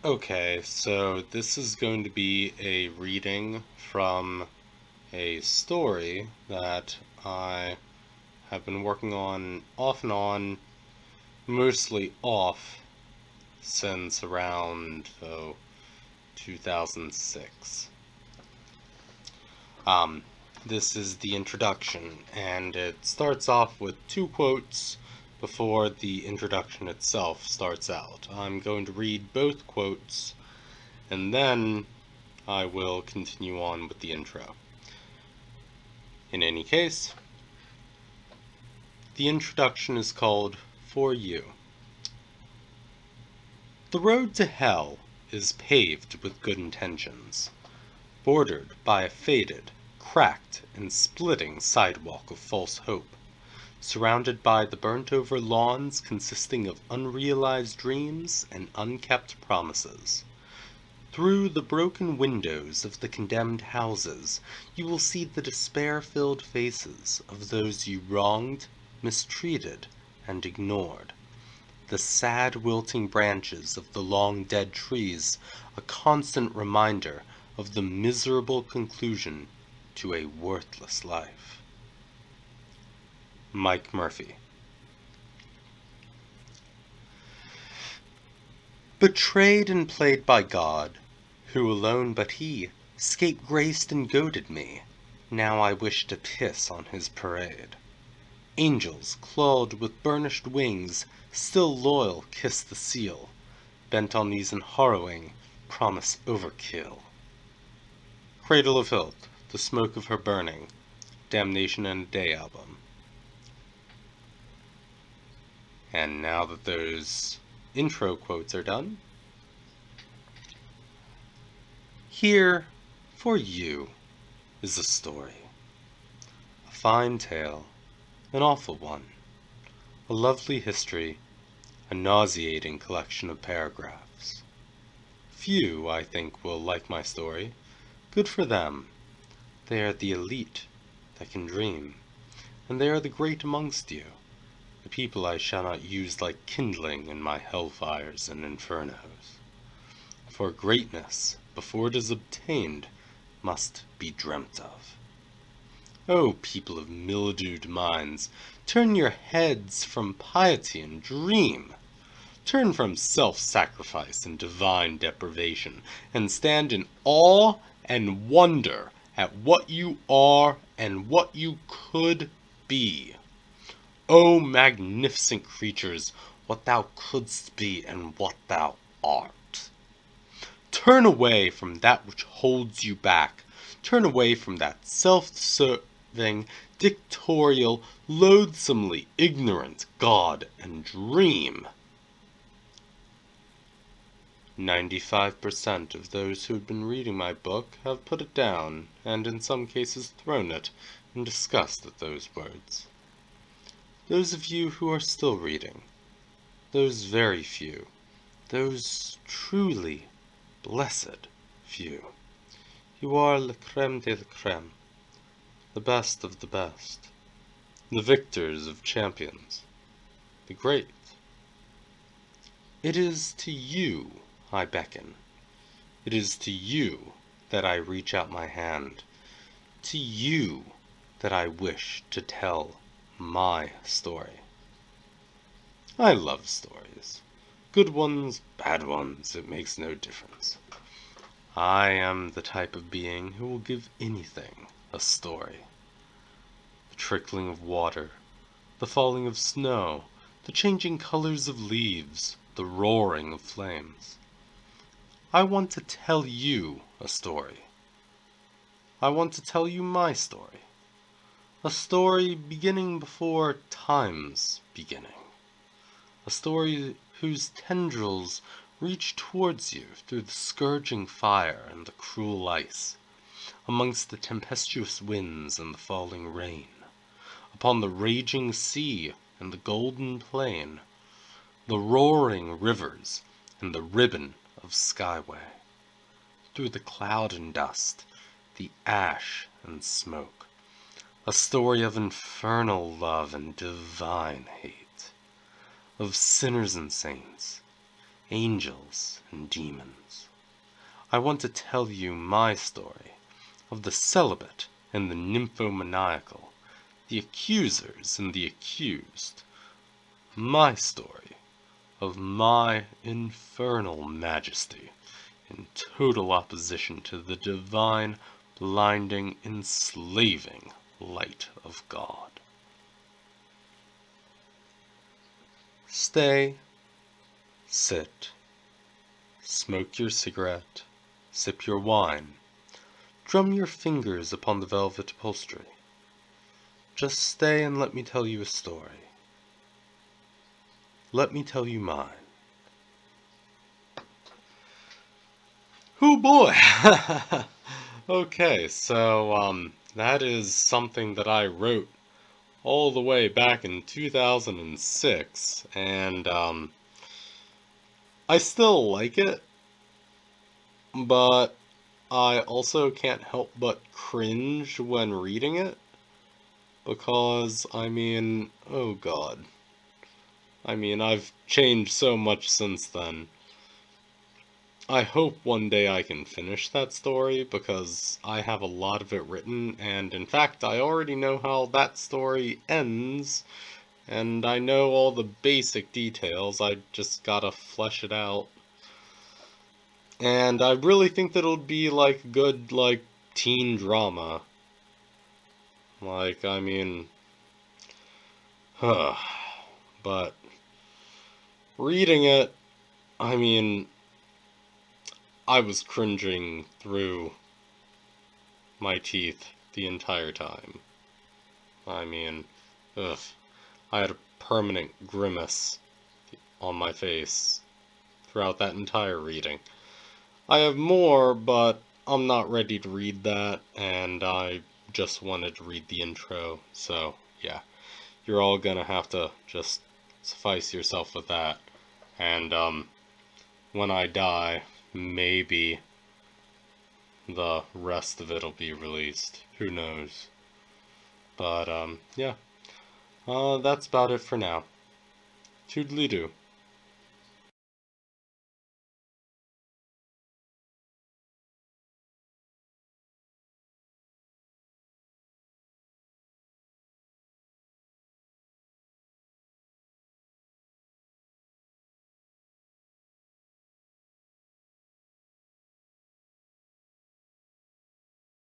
Okay, so this is going to be a reading from a story that I have been working on off and on, mostly off, since around 2006. Um, this is the introduction, and it starts off with two quotes before the introduction itself starts out. I'm going to read both quotes, and then I will continue on with the intro. In any case, the introduction is called For You. The road to hell is paved with good intentions, bordered by a faded, cracked, and splitting sidewalk of false hope, surrounded by the burnt-over lawns consisting of unrealized dreams and unkept promises. Through the broken windows of the condemned houses, you will see the despair-filled faces of those you wronged, mistreated, and ignored. The sad wilting branches of the long-dead trees, a constant reminder of the miserable conclusion to a worthless life. Mike Murphy. Betrayed and played by God, who alone but He scapegraced and goaded me, now I wish to piss on His parade. Angels, clawed with burnished wings, still loyal kiss the seal, bent on these and harrowing, promise overkill. Cradle of Filth, The Smoke of Her Burning, Damnation and a Day album. And now that those intro quotes are done, here, for you, is a story. A fine tale, an awful one, a lovely history, a nauseating collection of paragraphs. Few, I think, will like my story. Good for them. They are the elite that can dream, and they are the great amongst you, the people I shall not use like kindling in my hellfires and infernos. For greatness, before it is obtained, must be dreamt of. O people of mildewed minds, turn your heads from piety and dream. Turn from self-sacrifice and divine deprivation, and stand in awe and wonder at what you are and what you could be. O magnificent creatures, what thou couldst be and what thou art. Turn away from that which holds you back. Turn away from that self-serving, dictatorial, loathsomely ignorant God and dream. 95% of those who have been reading my book have put it down, and in some cases thrown it, in disgust at those words. Those of you who are still reading, those very few, those truly blessed few, you are le crème de la crème, the best of the best, the victors of champions, the great. It is to you I beckon. It is to you that I reach out my hand. To you that I wish to tell my story. I love stories. Good ones, bad ones, it makes no difference. I am the type of being who will give anything a story. The trickling of water, the falling of snow, the changing colors of leaves, the roaring of flames. I want to tell you a story. I want to tell you my story. A story beginning before time's beginning. A story whose tendrils reach towards you through the scourging fire and the cruel ice, amongst the tempestuous winds and the falling rain, upon the raging sea and the golden plain, the roaring rivers and the ribbon of skyway, through the cloud and dust, the ash and smoke, a story of infernal love and divine hate, of sinners and saints, angels and demons. I want to tell you my story of the celibate and the nymphomaniacal, the accusers and the accused. My story of my infernal majesty in total opposition to the divine, blinding, enslaving light of God. Stay, sit, smoke your cigarette, sip your wine, drum your fingers upon the velvet upholstery. Just stay and let me tell you a story. Let me tell you mine. Oh boy! Okay, so, that is something that I wrote all the way back in 2006, and, I still like it, but I also can't help but cringe when reading it, because, oh god. I've changed so much since then. I hope one day I can finish that story, because I have a lot of it written, and in fact, I already know how that story ends, and I know all the basic details, I just gotta flesh it out. And I really think that it'll be, good, teen drama. Huh. But, reading it, I mean, I was cringing through my teeth the entire time. Ugh. I had a permanent grimace on my face throughout that entire reading. I have more, but I'm not ready to read that, and I just wanted to read the intro, so yeah. You're all gonna have to just suffice yourself with that. And, when I die, maybe the rest of it'll be released. Who knows? But, yeah. That's about it for now. Toodly-doo.